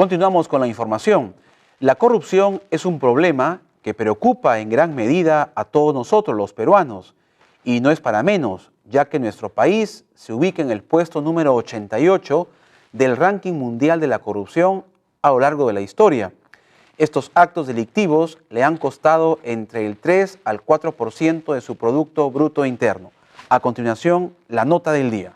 Continuamos con la información. La corrupción es un problema que preocupa en gran medida a todos nosotros, los peruanos, y no es para menos, ya que nuestro país se ubica en el puesto número 88 del ranking mundial de la corrupción a lo largo de la historia. Estos actos delictivos le han costado entre el 3 al 4% de su Producto Bruto Interno. A continuación, la nota del día.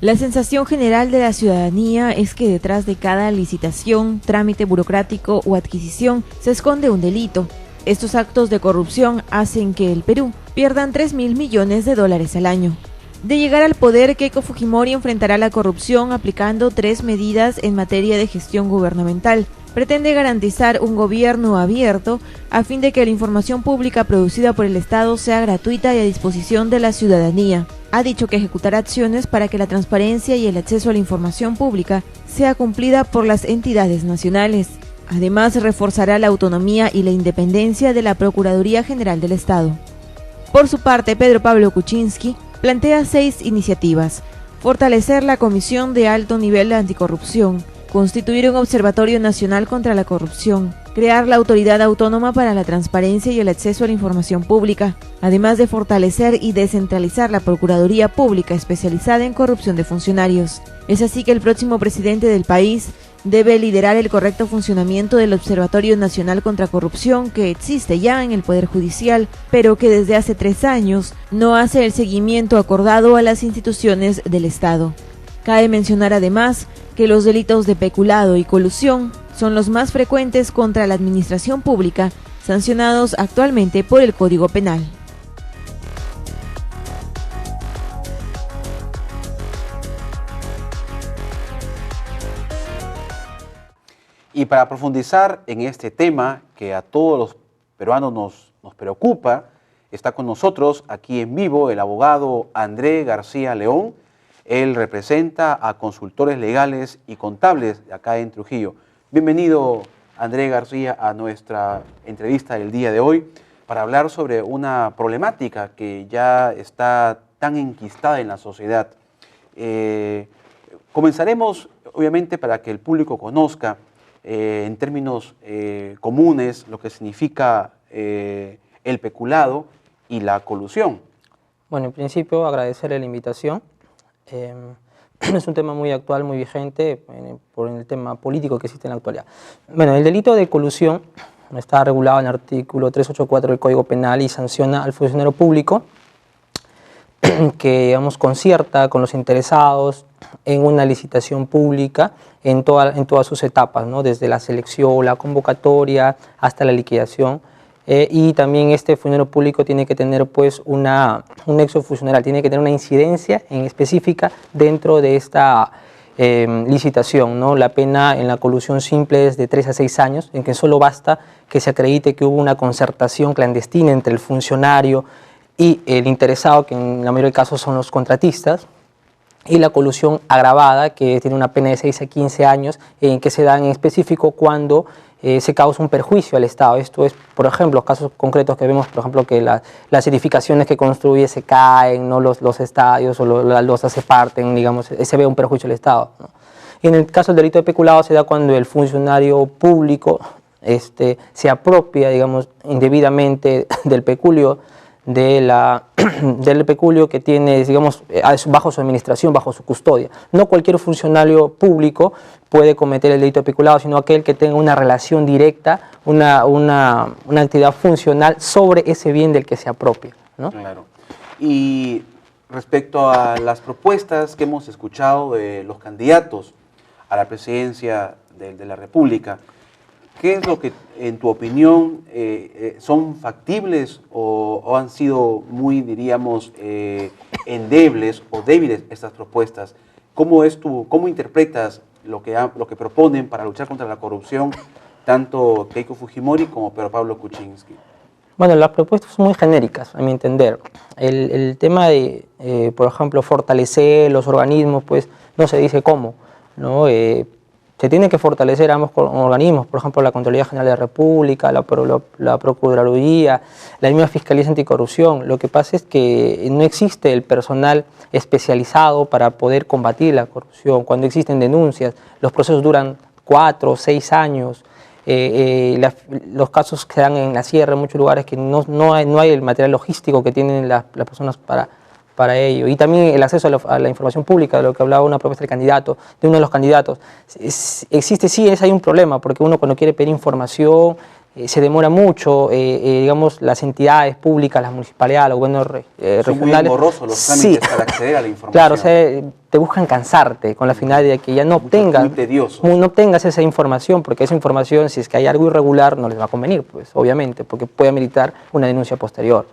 La sensación general de la ciudadanía es que detrás de cada licitación, trámite burocrático o adquisición se esconde un delito. Estos actos de corrupción hacen que el Perú pierdan 3.000 millones de dólares al año. De llegar al poder, Keiko Fujimori enfrentará la corrupción aplicando 3 medidas en materia de gestión gubernamental. Pretende garantizar un gobierno abierto a fin de que la información pública producida por el Estado sea gratuita y a disposición de la ciudadanía. Ha dicho que ejecutará acciones para que la transparencia y el acceso a la información pública sea cumplida por las entidades nacionales. Además, reforzará la autonomía y la independencia de la Procuraduría General del Estado. Por su parte, Pedro Pablo Kuczynski plantea 6 iniciativas: fortalecer la Comisión de Alto Nivel de Anticorrupción, constituir un Observatorio Nacional contra la Corrupción, crear la Autoridad Autónoma para la Transparencia y el Acceso a la Información Pública, además de fortalecer y descentralizar la Procuraduría Pública especializada en corrupción de funcionarios. Es así que el próximo presidente del país debe liderar el correcto funcionamiento del Observatorio Nacional contra Corrupción que existe ya en el Poder Judicial, pero que desde hace 3 años no hace el seguimiento acordado a las instituciones del Estado. Cabe mencionar además que los delitos de peculado y colusión son los más frecuentes contra la administración pública, sancionados actualmente por el Código Penal. Y para profundizar en este tema que a todos los peruanos nos preocupa, está con nosotros aquí en vivo el abogado André García León. Él representa a consultores legales y contables de acá en Trujillo. Bienvenido, André García, a nuestra entrevista del día de hoy para hablar sobre una problemática que ya está tan enquistada en la sociedad. Comenzaremos, obviamente, para que el público conozca en términos comunes lo que significa el peculado y la colusión. Bueno, en principio agradecerle la invitación. Es un tema muy actual, muy vigente por el tema político que existe en la actualidad. Bueno, el delito de colusión está regulado en el artículo 384 del Código Penal y sanciona al funcionario público que, digamos, concierta con los interesados en una licitación pública en todas sus etapas, ¿no? Desde la selección, la convocatoria hasta la liquidación. Y también este funcionario público tiene que tener pues un nexo funcional, tiene que tener una incidencia en específica dentro de esta licitación, ¿no? La pena en la colusión simple es de 3 a 6 años, en que solo basta que se acredite que hubo una concertación clandestina entre el funcionario y el interesado, que en la mayoría de casos son los contratistas, y la colusión agravada, que tiene una pena de 6 a 15 años, en que se da en específico cuando se causa un perjuicio al Estado. Esto es, por ejemplo, los casos concretos que vemos, por ejemplo, que las edificaciones que construye se caen, ¿no? los estadios o las losas se parten, digamos, se ve un perjuicio al Estado, ¿no? Y en el caso del delito de peculado se da cuando el funcionario público se apropia, digamos, indebidamente del peculio, del peculio que tiene, digamos, bajo su administración, bajo su custodia. No cualquier funcionario público puede cometer el delito de peculado, sino aquel que tenga una relación directa, una actividad funcional sobre ese bien del que se apropia, ¿no? Claro. Y respecto a las propuestas que hemos escuchado de los candidatos a la presidencia de la República, ¿qué es lo que, en tu opinión, son factibles o han sido muy, diríamos, endebles o débiles estas propuestas? ¿Cómo interpretas lo que proponen para luchar contra la corrupción tanto Keiko Fujimori como Pedro Pablo Kuczynski? Bueno, las propuestas son muy genéricas, a mi entender. El tema de, por ejemplo, fortalecer los organismos, pues no se dice cómo, ¿no? Se se tiene que fortalecer ambos organismos, por ejemplo, la Contraloría General de la República, la Procuraduría, la misma Fiscalía Anticorrupción. Lo que pasa es que no existe el personal especializado para poder combatir la corrupción. Cuando existen denuncias, los procesos duran 4 o 6 años. Los casos se dan en la sierra, en muchos lugares que no hay el material logístico que tienen las personas para ello. Y también el acceso a la información pública, de lo que hablaba una propuesta del candidato, de uno de los candidatos. Existe, sí, hay un problema, porque uno cuando quiere pedir información se demora mucho, digamos, las entidades públicas, las municipalidades, los gobiernos regionales. Son muy engorrosos los trámites para acceder a la información. Claro, o sea, te buscan cansarte con la finalidad de que ya no obtengas esa información, porque esa información, si es que hay algo irregular, no les va a convenir, pues, obviamente, porque puede ameritar una denuncia posterior.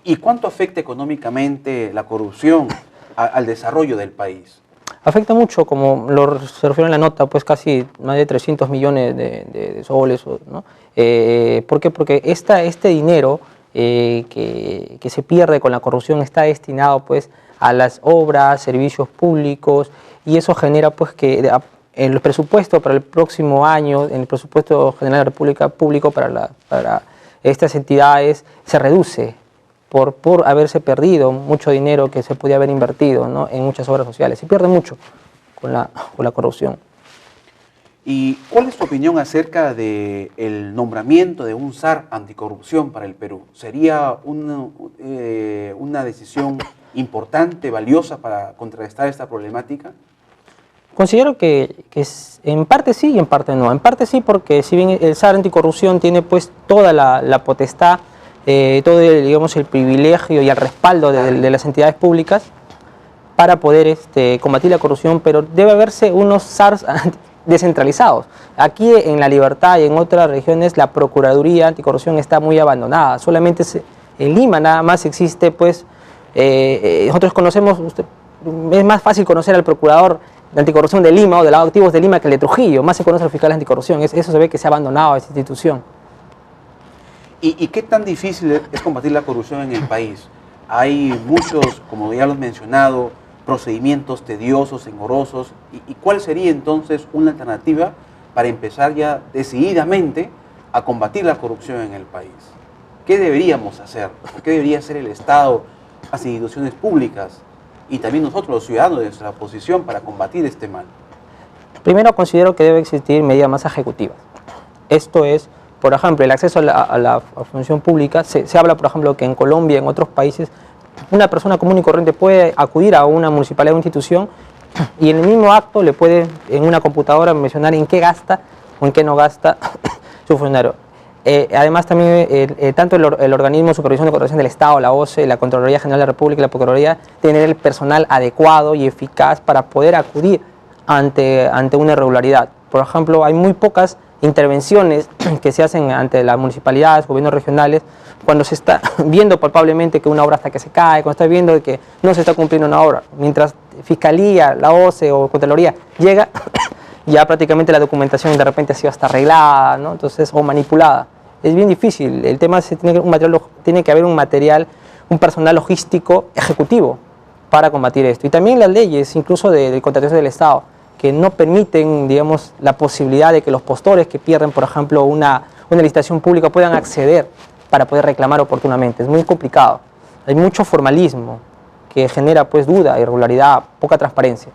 ¿Y cuánto afecta económicamente la corrupción al desarrollo del país? Afecta mucho, como se refiere en la nota, pues casi más de 300 millones de soles, ¿no? ¿Por qué? Porque este dinero que se pierde con la corrupción está destinado pues a las obras, servicios públicos, y eso genera pues que en los presupuestos para el próximo año, en el presupuesto general de la República público para estas entidades se reduce por haberse perdido mucho dinero que se podía haber invertido, ¿no?, en muchas obras sociales. Se pierde mucho con la corrupción. ¿Y cuál es tu opinión acerca del nombramiento de un SAR anticorrupción para el Perú? ¿Sería una decisión importante, valiosa para contrarrestar esta problemática? Considero que en parte sí y en parte no. En parte sí, porque si bien el SAR anticorrupción tiene pues toda la potestad, todo digamos, el privilegio y el respaldo de las entidades públicas para poder combatir la corrupción, pero debe haberse unos SARs descentralizados. Aquí en La Libertad y en otras regiones la Procuraduría Anticorrupción está muy abandonada. Solamente en Lima nada más existe, pues, nosotros conocemos, es más fácil conocer al procurador de anticorrupción de Lima o de los activos de Lima que el de Trujillo, más se conoce al fiscal de anticorrupción. Eso se ve que se ha abandonado esa institución. ¿Y qué tan difícil es combatir la corrupción en el país? Hay muchos, como ya lo has mencionado, procedimientos tediosos, engorrosos. ¿Y cuál sería entonces una alternativa para empezar ya decididamente a combatir la corrupción en el país? ¿Qué deberíamos hacer? ¿Qué debería hacer el Estado, las instituciones públicas y también nosotros los ciudadanos de nuestra posición para combatir este mal? Primero, considero que debe existir medidas más ejecutivas. Esto es, por ejemplo, el acceso a la función pública. Se habla, por ejemplo, que en Colombia, en otros países, una persona común y corriente puede acudir a una municipalidad o institución y en el mismo acto le puede en una computadora mencionar en qué gasta o en qué no gasta su funcionario. Además también tanto el organismo de supervisión de contratación del Estado, la OCE, la Contraloría General de la República y la Procuraduría, tener el personal adecuado y eficaz para poder acudir ante una irregularidad. Por ejemplo, hay muy pocas intervenciones que se hacen ante las municipalidades, gobiernos regionales, cuando se está viendo palpablemente que una obra hasta que se cae, cuando está viendo que no se está cumpliendo una obra. Mientras Fiscalía, la OCE o Contraloría llega, ya prácticamente la documentación de repente ha sido hasta arreglada, ¿no? Entonces, o manipulada. Es bien difícil. El tema es que tiene que haber un material, un personal logístico ejecutivo para combatir esto. Y también las leyes, incluso de contratación del Estado, que no permiten, digamos, la posibilidad de que los postores que pierden, por ejemplo, una licitación pública puedan acceder para poder reclamar oportunamente. Es muy complicado. Hay mucho formalismo que genera pues duda, irregularidad, poca transparencia.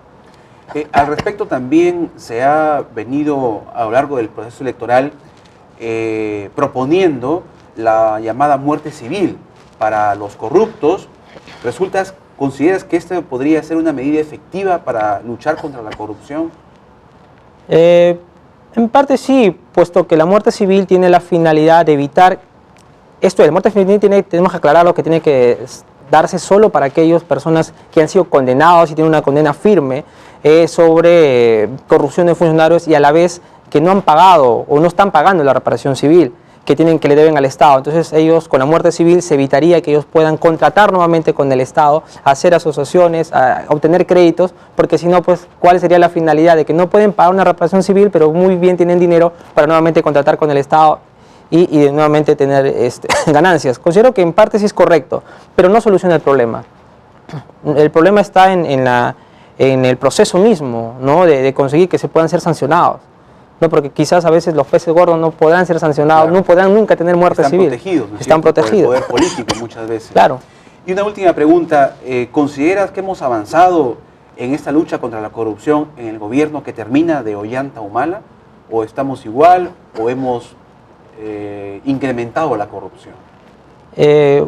Al respecto también se ha venido a lo largo del proceso electoral proponiendo la llamada muerte civil para los corruptos. ¿Consideras que esta podría ser una medida efectiva para luchar contra la corrupción? En parte sí, puesto que la muerte civil tiene la finalidad de evitar esto. La muerte civil tenemos que aclararlo, que tiene que darse solo para aquellas personas que han sido condenados y tienen una condena firme sobre corrupción de funcionarios y a la vez que no han pagado o no están pagando la reparación civil que le deben al Estado. Entonces ellos con la muerte civil se evitaría que ellos puedan contratar nuevamente con el Estado, hacer asociaciones, a obtener créditos, porque si no, pues ¿cuál sería la finalidad? De que no pueden pagar una reparación civil, pero muy bien tienen dinero para nuevamente contratar con el Estado y de nuevamente tener ganancias. Considero que en parte sí es correcto, pero no soluciona el problema. El problema está en en el proceso mismo, ¿no? de conseguir que se puedan ser sancionados. No, porque quizás a veces los peces gordos no podrán ser sancionados, claro, no podrán nunca tener muerte civil. Protegidos, ¿no? Están protegidos. Por el poder político muchas veces. Claro. Y una última pregunta, ¿consideras que hemos avanzado en esta lucha contra la corrupción en el gobierno que termina de Ollanta Humala? ¿O estamos igual o hemos incrementado la corrupción?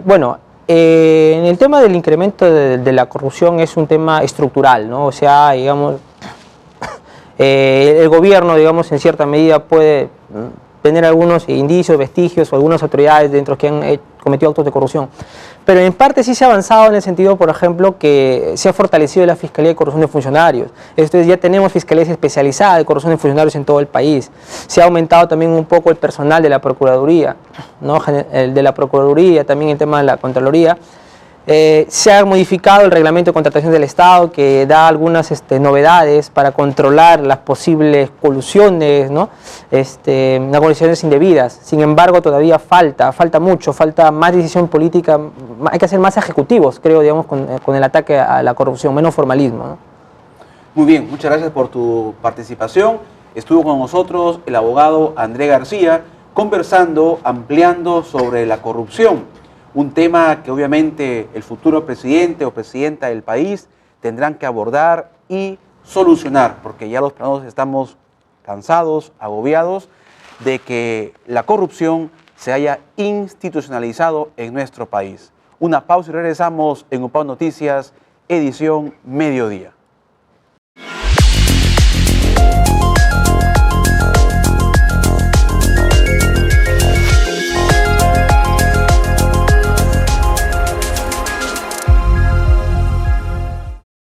Bueno, en el tema del incremento de la corrupción es un tema estructural, ¿no? O sea, digamos, el gobierno, digamos, en cierta medida puede tener algunos indicios, vestigios o algunas autoridades dentro que han cometido actos de corrupción. Pero en parte sí se ha avanzado en el sentido, por ejemplo, que se ha fortalecido la Fiscalía de Corrupción de Funcionarios. Entonces ya tenemos fiscalías especializadas de corrupción de funcionarios en todo el país. Se ha aumentado también un poco el personal de la Procuraduría, ¿no? El de la Procuraduría, también el tema de la Contraloría. Se ha modificado el reglamento de contratación del Estado que da algunas novedades para controlar las posibles colusiones, ¿no? Las colusiones indebidas. Sin embargo, todavía falta mucho, falta más decisión política, hay que ser más ejecutivos, creo, digamos, con el ataque a la corrupción, menos formalismo, ¿no? Muy bien, muchas gracias por tu participación. Estuvo con nosotros el abogado André García conversando, ampliando sobre la corrupción. Un tema que obviamente el futuro presidente o presidenta del país tendrán que abordar y solucionar, porque ya los peruanos estamos cansados, agobiados de que la corrupción se haya institucionalizado en nuestro país. Una pausa y regresamos en UPAO Noticias, edición mediodía.